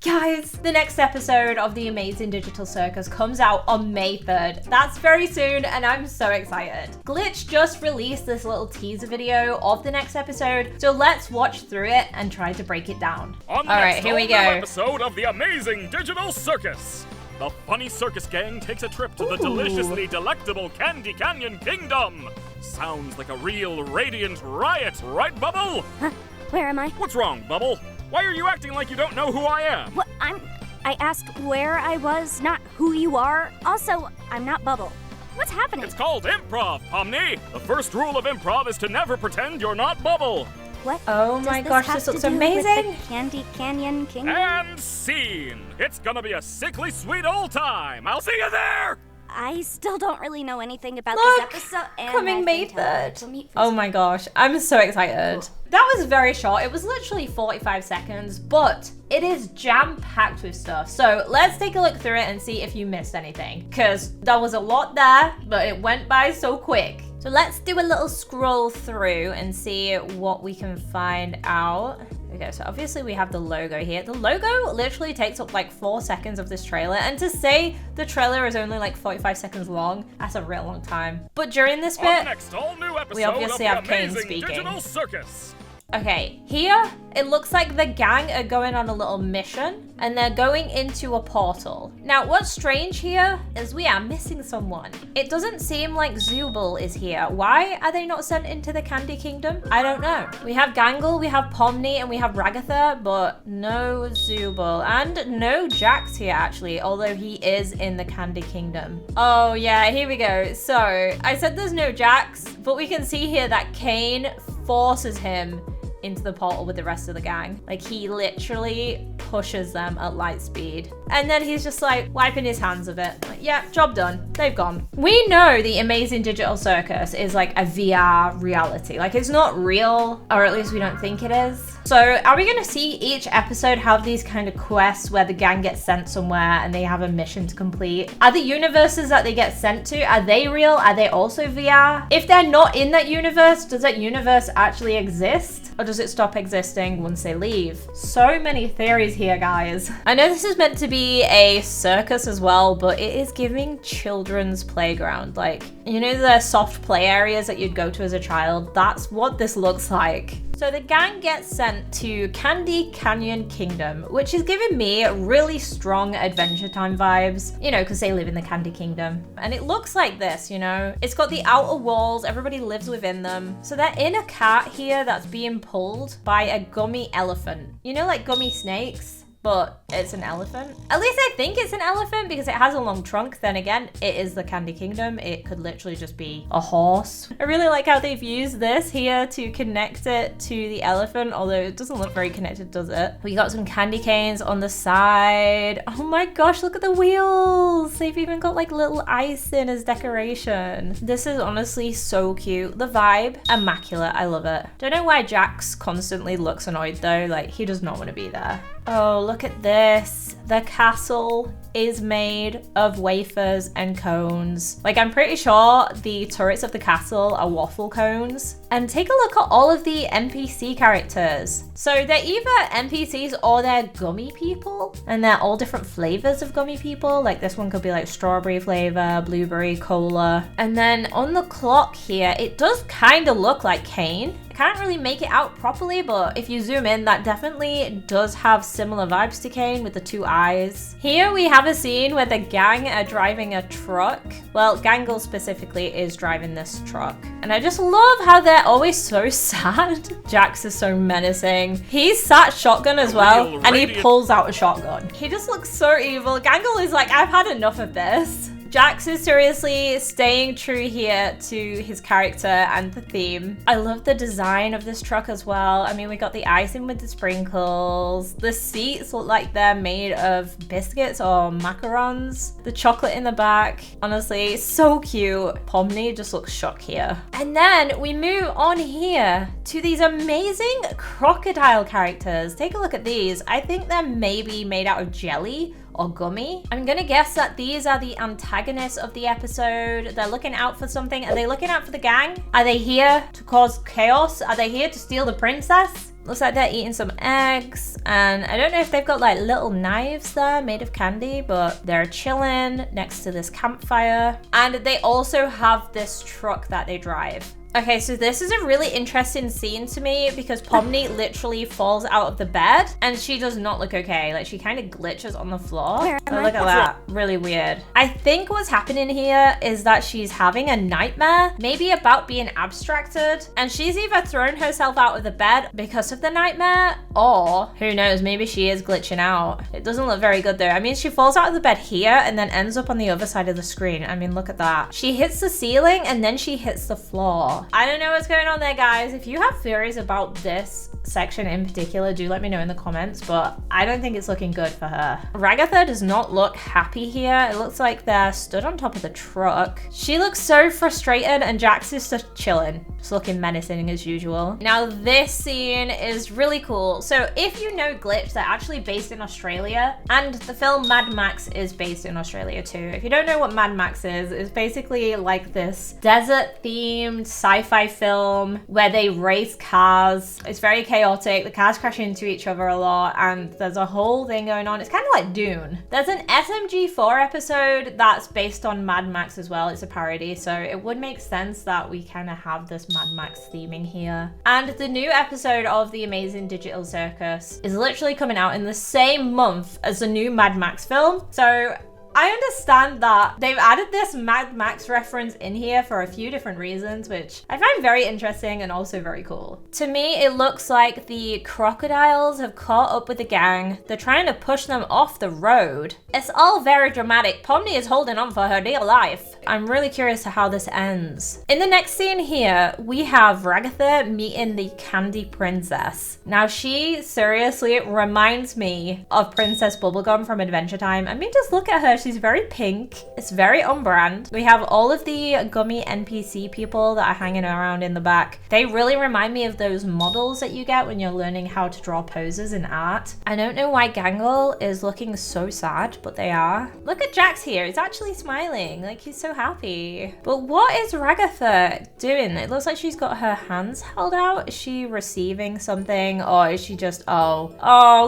Guys, the next episode of the Amazing Digital Circus comes out on May 3rd. That's very soon and I'm so excited. Glitch just released this little teaser video of the next episode, so let's watch through it and try to break it down. On the Alright, here we go. Episode of the Amazing Digital Circus. The funny circus gang takes a trip to the deliciously delectable Candy Canyon Kingdom. Sounds like a real radiant riot, right, Bubble? Huh? Where am I? What's wrong, Bubble? Why are you acting like you don't know who I am? What? I asked where I was, not who you are. Also, I'm not Bubble. What's happening? It's called improv, Pomni. The first rule of improv is to never pretend you're not Bubble. What? Oh my gosh, this looks amazing. With the Candy Canyon Kingdom? And scene. It's gonna be a sickly sweet old time. I'll see you there. I still don't really know anything about Look, this episode. And coming I've May been told 3rd. to meet Oh my gosh, I'm so excited. That was very short. It was literally 45 seconds, but it is jam-packed with stuff. So let's take a look through it and see if you missed anything, because there was a lot there, but it went by so quick. So let's do a little scroll through and see what we can find out. Okay, so obviously we have the logo here. The logo literally takes up like 4 seconds of this trailer, and to say the trailer is only like 45 seconds long, that's a real long time. But during this bit, next all-new episode we obviously of have the Kane Amazing speaking. Digital Circus. Okay, here it looks like the gang are going on a little mission and they're going into a portal. Now, what's strange here is we are missing someone. It doesn't seem like Zooble is here. Why are they not sent into the Candy Kingdom? I don't know. We have Gangle, we have Pomni, and we have Ratha, but no Zooble. And no Jax here, actually, although he is in the Candy Kingdom. Oh, yeah, here we go. So, I said there's no Jax, but we can see here that Kane forces him into the portal with the rest of the gang. Like, he literally pushes them at light speed. And then he's just like wiping his hands of it. Like, yeah, job done. They've gone. We know the Amazing Digital Circus is like a VR reality. Like, it's not real, or at least we don't think it is. So are we gonna see each episode have these kind of quests where the gang gets sent somewhere and they have a mission to complete? Are the universes that they get sent to, are they real? Are they also VR? If they're not in that universe, does that universe actually exist? Or does it stop existing once they leave? So many theories here, guys. I know this is meant to be a circus as well, but it is giving children's playground. Like, you know the soft play areas that you'd go to as a child? That's what this looks like. So the gang gets sent to Candy Canyon Kingdom, which is giving me really strong Adventure Time vibes, you know, because they live in the Candy Kingdom. And it looks like this, you know, it's got the outer walls, everybody lives within them. So they're in a cart here that's being pulled by a gummy elephant. You know, like gummy snakes? But it's an elephant. At least I think it's an elephant because it has a long trunk. Then again, it is the Candy Kingdom. It could literally just be a horse. I really like how they've used this here to connect it to the elephant, although it doesn't look very connected, does it? We got some candy canes on the side. Oh my gosh, look at the wheels. They've even got like little icing as decoration. This is honestly so cute. The vibe, immaculate. I love it. Don't know why Jax constantly looks annoyed though. Like, he does not want to be there. Oh, look at this. The castle is made of wafers and cones. Like, I'm pretty sure the turrets of the castle are waffle cones. And take a look at all of the NPC characters. So they're either NPCs or they're gummy people. And they're all different flavors of gummy people. Like, this one could be like strawberry flavor, blueberry, cola. And then on the clock here, it does kind of look like Kane. Can't really make it out properly, but if you zoom in, that definitely does have similar vibes to Kane with the two eyes. Here we have a scene where the gang are driving a truck. Well, Gangle specifically is driving this truck. And I just love how they're always so sad. Jax is so menacing. He's sat shotgun as well, and he pulls out a shotgun. He just looks so evil. Gangle is like, I've had enough of this. Jax is seriously staying true here to his character and the theme. I love the design of this truck as well. I mean, we got the icing with the sprinkles. The seats look like they're made of biscuits or macarons. The chocolate in the back, honestly, so cute. Pomni just looks shocked here. And then we move on here to these amazing crocodile characters. Take a look at these. I think they're maybe made out of jelly or gummy. I'm gonna guess that these are the antagonists of the episode. They're looking out for something. Are they looking out for the gang? Are they here to cause chaos? Are they here to steal the princess? Looks like they're eating some eggs, and I don't know if they've got like little knives there made of candy, but they're chilling next to this campfire. And they also have this truck that they drive. Okay, so this is a really interesting scene to me because Pomni literally falls out of the bed and she does not look okay. Like, she kind of glitches on the floor. Where am I? Look at that. Really weird. I think what's happening here is that she's having a nightmare, maybe about being abstracted, and she's either thrown herself out of the bed because of the nightmare, or who knows, maybe she is glitching out. It doesn't look very good though. I mean, she falls out of the bed here and then ends up on the other side of the screen. I mean, look at that. She hits the ceiling and then she hits the floor. I don't know what's going on there, guys. If you have theories about this section in particular, do let me know in the comments, but I don't think it's looking good for her. Ratha does not look happy here. It looks like they're stood on top of the truck. She looks so frustrated, and Jax is just chilling, just looking menacing as usual. Now, this scene is really cool. So if you know Glitch, they're actually based in Australia, and the film Mad Max is based in Australia too. If you don't know what Mad Max is, it's basically like this desert-themed sci-fi film where they race cars. It's very chaotic. The cars crash into each other a lot, and there's a whole thing going on. It's kind of like Dune. There's an SMG4 episode that's based on Mad Max as well. It's a parody, so it would make sense that we kind of have this Mad Max theming here. And the new episode of the Amazing Digital Circus is literally coming out in the same month as the new Mad Max film. So I understand that they've added this Mad Max reference in here for a few different reasons, which I find very interesting and also very cool. To me, it looks like the Crocodiles have caught up with the gang. They're trying to push them off the road. It's all very dramatic. Pomni is holding on for her dear life. I'm really curious to how this ends. In the next scene here, we have Ratha meeting the Candy Princess. Now, she seriously reminds me of Princess Bubblegum from Adventure Time. I mean, just look at her. She's very pink. It's very on brand. We have all of the gummy NPC people that are hanging around in the back. They really remind me of those models that you get when you're learning how to draw poses in art. I don't know why Gangle is looking so sad, but they are. Look at Jax here. He's actually smiling. Like, he's so happy. But what is Ratha doing? It looks like she's got her hands held out. Is she receiving something, or is she just, oh,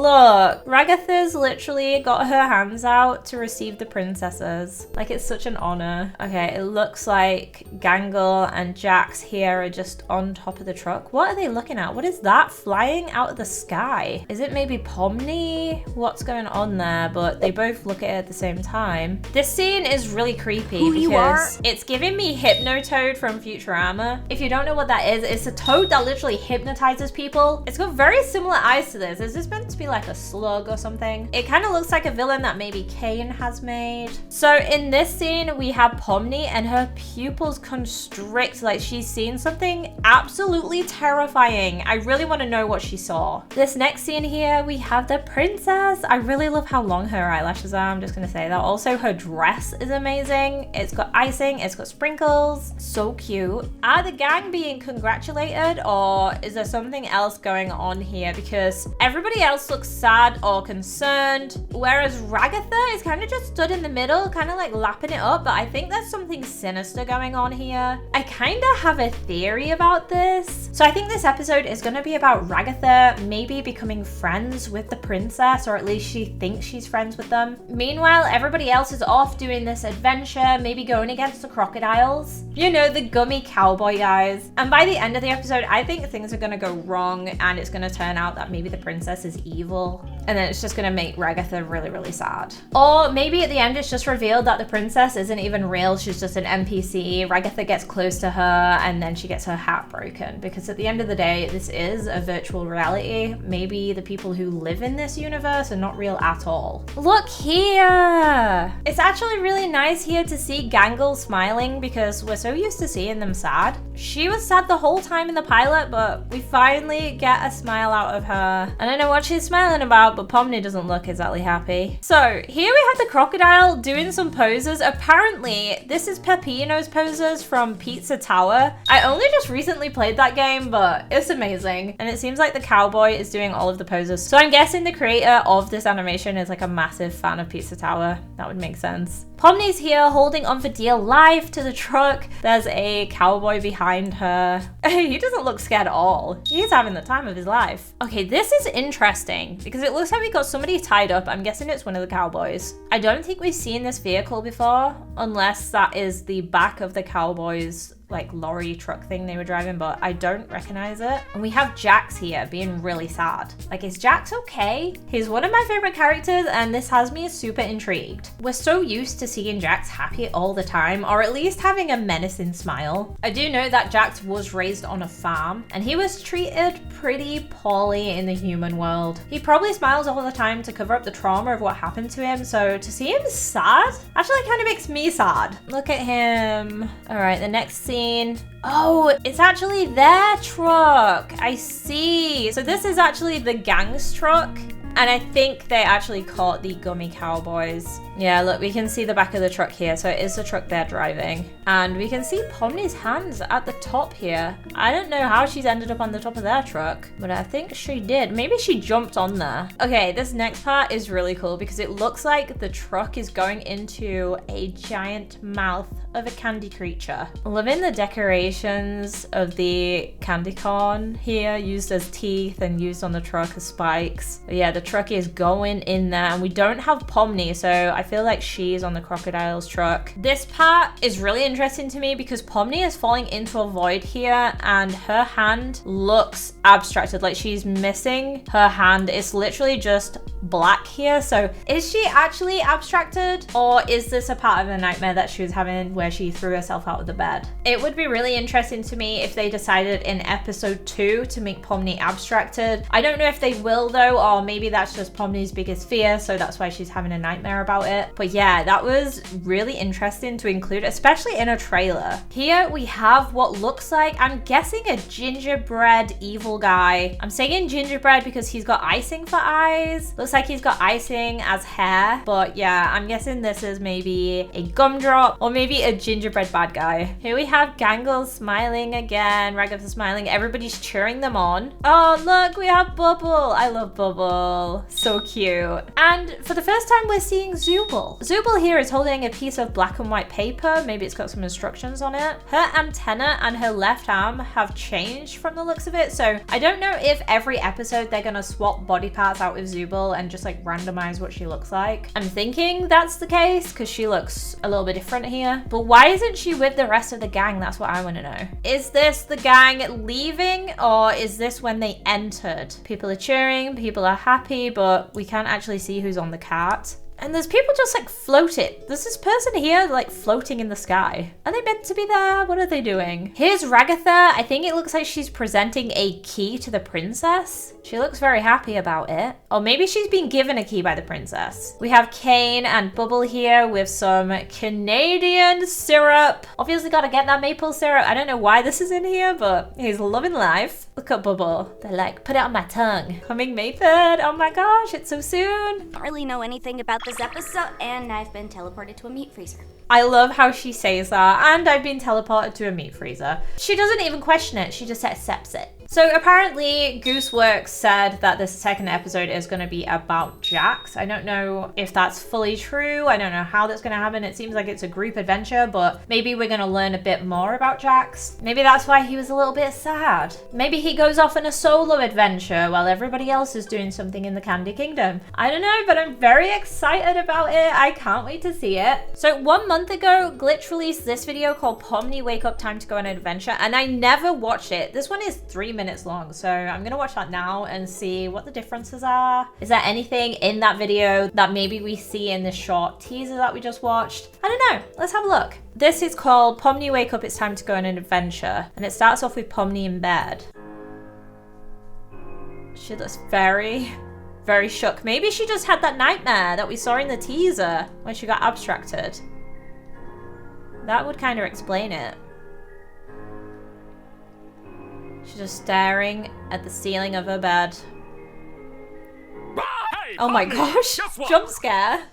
look. Ratha's literally got her hands out to receive the princesses. Like, it's such an honor. Okay, it looks like Gangle and Jax here are just on top of the truck. What are they looking at? What is that flying out of the sky? Is it maybe Pomni? What's going on there? But they both look at it at the same time. This scene is really creepy because it's giving me Hypno Toad from Futurama. If you don't know what that is, it's a toad that literally hypnotizes people. It's got very similar eyes to this. Is this meant to be like a slug or something? It kind of looks like a villain that maybe Kane has made. So in this scene, we have Pomni and her pupils constrict like she's seen something absolutely terrifying. I really want to know what she saw. This next scene here, we have the princess. I really love how long her eyelashes are. I'm just going to say that. Also, her dress is amazing. It's got icing. It's got sprinkles. So cute. Are the gang being congratulated, or is there something else going on here? Because everybody else looks sad or concerned, whereas Ratha is kind of just stood in the middle, kind of like lapping it up. But I think there's something sinister going on here. I kind of have a theory about this. So I think this episode is going to be about Ratha maybe becoming friends with the princess, or at least she thinks she's friends with them. Meanwhile, everybody else is off doing this adventure, maybe going against the crocodiles. You know, the gummy cowboy guys. And by the end of the episode, I think things are going to go wrong, and it's going to turn out that maybe the princess is evil. And then it's just going to make Ratha really, really sad. Or maybe at the end, it's just revealed that the princess isn't even real. She's just an NPC. Ratha gets close to her, and then she gets her heart broken. Because at the end of the day, this is a virtual reality. Maybe the people who live in this universe are not real at all. Look here. It's actually really nice here to see Gangle smiling, because we're so used to seeing them sad. She was sad the whole time in the pilot, but we finally get a smile out of her. I don't know what she's smiling about, but Pomni doesn't look exactly happy. So here we have the crocodile doing some poses. Apparently, this is Peppino's poses from Pizza Tower. I only just recently played that game, but it's amazing. And it seems like the cowboy is doing all of the poses. So I'm guessing the creator of this animation is like a massive fan of Pizza Tower. That would make sense. Pomni's here holding on for dear life to the truck. There's a cowboy behind behind her. He doesn't look scared at all. He's having the time of his life. Okay, this is interesting because it looks like we got somebody tied up. I'm guessing it's one of the cowboys. I don't think we've seen this vehicle before, unless that is the back of the cowboys like lorry truck thing they were driving, but I don't recognize it. And we have Jax here being really sad. Like, is Jax okay? He's one of my favorite characters and this has me super intrigued. We're so used to seeing Jax happy all the time, or at least having a menacing smile. I do know that Jax was raised on a farm and he was treated pretty poorly in the human world. He probably smiles all the time to cover up the trauma of what happened to him, so to see him sad actually kind of makes me sad. Look at him. All right, the next scene. Oh, it's actually their truck. I see. So this is actually the gang's truck. And I think they actually caught the gummy cowboys. Yeah, look, we can see the back of the truck here. So it is the truck they're driving. And we can see Pomni's hands at the top here. I don't know how she's ended up on the top of their truck, but I think she did. Maybe she jumped on there. Okay, this next part is really cool because it looks like the truck is going into a giant mouth of a candy creature. Loving the decorations of the candy corn here, used as teeth and used on the truck as spikes. But yeah, the truck is going in there and we don't have Pomni, so I feel like she's on the Crocodiles truck. This part is really interesting to me because Pomni is falling into a void here and her hand looks abstracted, like she's missing her hand. It's literally just black here. So is she actually abstracted, or is this a part of a nightmare that she was having where she threw herself out of the bed? It would be really interesting to me if they decided in episode 2 to make Pomni abstracted. I don't know if they will though, or maybe that's just Pomni's biggest fear, so that's why she's having a nightmare about it. But yeah, that was really interesting to include, especially in a trailer. Here we have what looks like, I'm guessing, a gingerbread evil guy. I'm saying gingerbread because he's got icing for eyes. Looks like he's got icing as hair, but yeah, I'm guessing this is maybe a gumdrop or maybe a gingerbread bad guy. Here we have Gangles smiling again, Raghav smiling, everybody's cheering them on. Oh look, we have Bubble. I love Bubble, so cute. And for the first time we're seeing Zooble. Zooble here is holding a piece of black and white paper, maybe it's got some instructions on it. Her antenna and her left arm have changed from the looks of it, so I don't know if every episode they're gonna swap body parts out with Zooble and just like randomize what she looks like. I'm thinking that's the case because she looks a little bit different here. But why isn't she with the rest of the gang? That's what I want to know. Is this the gang leaving, or is this when they entered? People are cheering, people are happy, but we can't actually see who's on the cart. And there's people just like floating. There's this person here like floating in the sky. Are they meant to be there? What are they doing? Here's Ragatha. I think it looks like she's presenting a key to the princess. She looks very happy about it. Or maybe she's been given a key by the princess. We have Kane and Bubble here with some Canadian syrup. Obviously gotta get that maple syrup. I don't know why this is in here, but he's loving life. Look at Bubble. They're like, put it on my tongue. Coming May 3rd. Oh my gosh, it's so soon. Don't really know anything about this episode, and I've been teleported to a meat freezer. I love how she says that, and I've been teleported to a meat freezer. She doesn't even question it, she just accepts it. So apparently Gooseworks said that this second episode is going to be about Jax. I don't know if that's fully true. I don't know how that's going to happen. It seems like it's a group adventure, but maybe we're going to learn a bit more about Jax. Maybe that's why he was a little bit sad. Maybe he goes off on a solo adventure while everybody else is doing something in the Candy Kingdom. I don't know, but I'm very excited about it. I can't wait to see it. So 1 month ago, Glitch released this video called Pomni Wake Up Time to Go on an Adventure, and I never watched it. This one is 3 minutes long, so I'm gonna watch that now and see what the differences are. Is there anything in that video that maybe we see in this short teaser that we just watched? I don't know. Let's have a look. This is called Pomni Wake Up, It's Time to Go on an Adventure, and it starts off with Pomni in bed. She looks very shook. Maybe she just had that nightmare that we saw in the teaser when she got abstracted. That would kind of explain it. She's just staring at the ceiling of her bed. Hey, oh my Pomni, gosh, guess what? jump scare.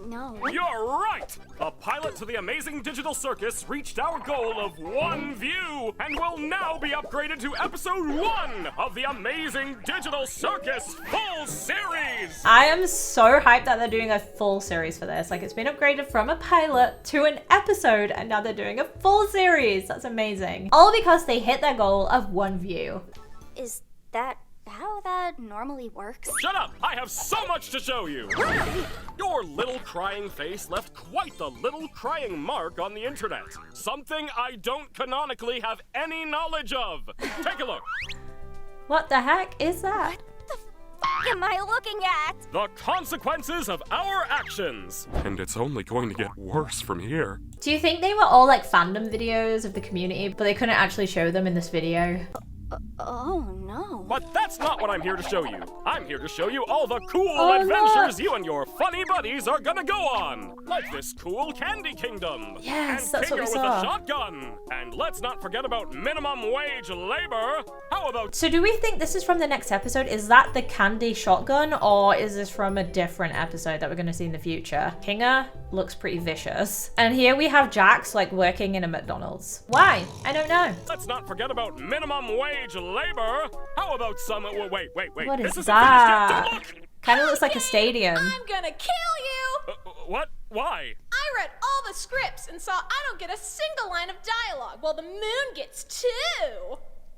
No. You're right! The pilot to the Amazing Digital Circus reached our goal of 1 view and will now be upgraded to episode 1 of the Amazing Digital Circus full series! I am so hyped that they're doing a full series for this. Like, it's been upgraded from a pilot to an episode, and now they're doing a full series. That's amazing. All because they hit their goal of 1 view. Is that how that normally works? Shut up! I have so much to show you! Your little crying face left quite the little crying mark on the internet. Something I don't canonically have any knowledge of. Take a look. What the heck is that? What am I looking at? The consequences of our actions. And it's only going to get worse from here. Do you think they were all like fandom videos of the community, but they couldn't actually show them in this video? Oh no. But that's not what I'm here to show you. I'm here to show you all the cool Oh, adventures you and your funny buddies are gonna go on. Like this cool Candy Kingdom. Yes, and that's what Kingo we with saw. a shotgun. And let's not forget about minimum wage labor. How about So do we think this is from the next episode? Is that the candy shotgun, or is this from a different episode that we're going to see in the future? Kinga looks pretty vicious. And here we have Jax like working in a McDonald's. Why? I don't know. Let's not forget about minimum wage labor. How about some... Wait. What This is isn't that? finished yet. Don't look. Kind of looks like a stadium. I'm gonna kill you! What? Why? I read all the scripts and saw I don't get a single line of dialogue, while the moon gets 2.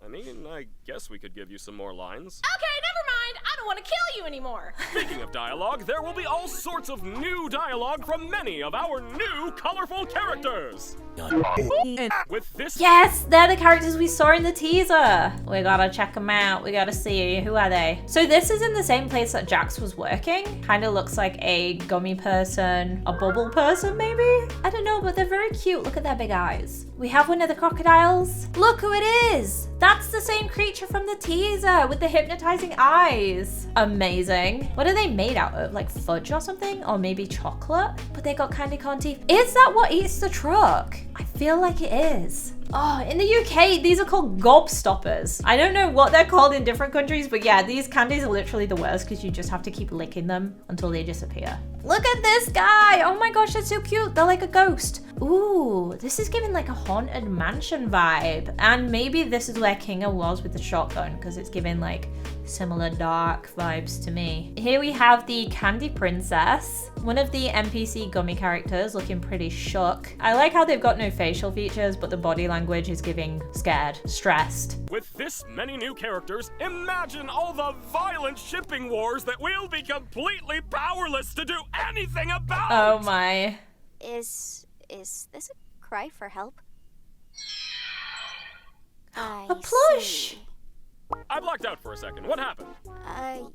I mean, I guess we could give you some more lines. Okay, never mind. I don't want to kill you anymore. Speaking of dialogue, there will be all sorts of new dialogue from many of our new colorful characters. With this... Yes, they're the characters we saw in the teaser. We gotta check them out. We gotta see, who are they? So this is in the same place that Jax was working. Kind of looks like a gummy person, a bubble person maybe? I don't know, but they're very cute. Look at their big eyes. We have one of the crocodiles. Look who it is. That's the same creature from the teaser with the hypnotizing eyes. Amazing. What are they made out of? Like fudge or something? Or maybe chocolate? But they got candy corn teeth. Is that what eats the truck? I feel like it is. Oh, in the UK, these are called gobstoppers. I don't know what they're called in different countries, but yeah, these candies are literally the worst because you just have to keep licking them until they disappear. Look at this guy. Oh my gosh, they're so cute. They're like a ghost. Ooh, this is giving like a haunted mansion vibe. And maybe this is where Kinga was with the shotgun because it's giving like similar dark vibes to me. Here we have the Candy Princess, one of the NPC gummy characters looking pretty shook. I like how they've got no facial features, but the body language is giving scared, stressed. With this many new characters, imagine all the violent shipping wars that we'll be completely powerless to do anything about! Oh my. Is this a cry for help? I A plush. see. I blacked out for a second. What happened? How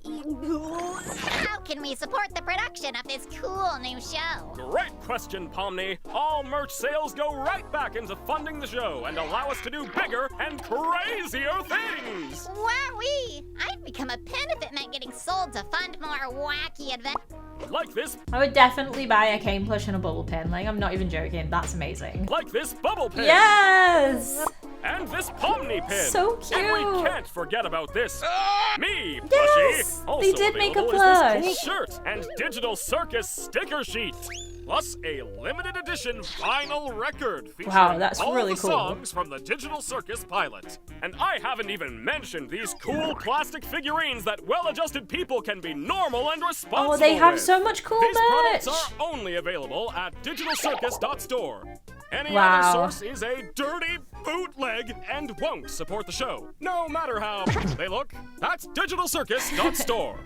can we support the production of this cool new show? Great question, Pomni. All merch sales go right back into funding the show and allow us to do bigger and crazier things! Wowee! I'd become a pin if it meant getting sold to fund more wacky adventures. Like this, I would definitely buy a cane plush and a bubble pin. Like, I'm not even joking. That's amazing. like this bubble pin! Yes! And this Pomni pin! So cute! And we can't forget about this me plushie! Yes! Also They did make a available is plush. this cool shirt and Digital Circus sticker sheet! Plus a limited edition vinyl record featuring Wow, that's all really the cool. songs from the Digital Circus pilot. And I haven't even mentioned these cool plastic figurines that well-adjusted people can be normal and responsible Oh, they have with. so much cool These merch. products are only available at digitalcircus.store. Any Wow. other source is a dirty bootleg and won't support the show, no matter how they look. That's digitalcircus.store.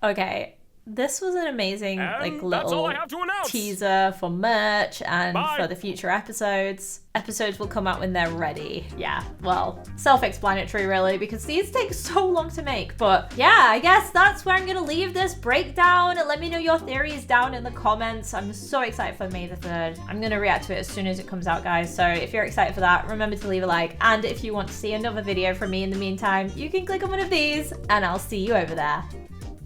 Okay, this was an amazing And like that's all little I have to announce. teaser for merch and Bye. for the future episodes. Episodes will come out when they're ready. Yeah, well, self-explanatory really, because these take so long to make. But yeah, I guess that's where I'm gonna leave this breakdown. Let me know your theories down in the comments. I'm so excited for May the 3rd. I'm gonna react to it as soon as it comes out, guys. So if you're excited for that, remember to leave a like. And if you want to see another video from me in the meantime, you can click on one of these and I'll see you over there.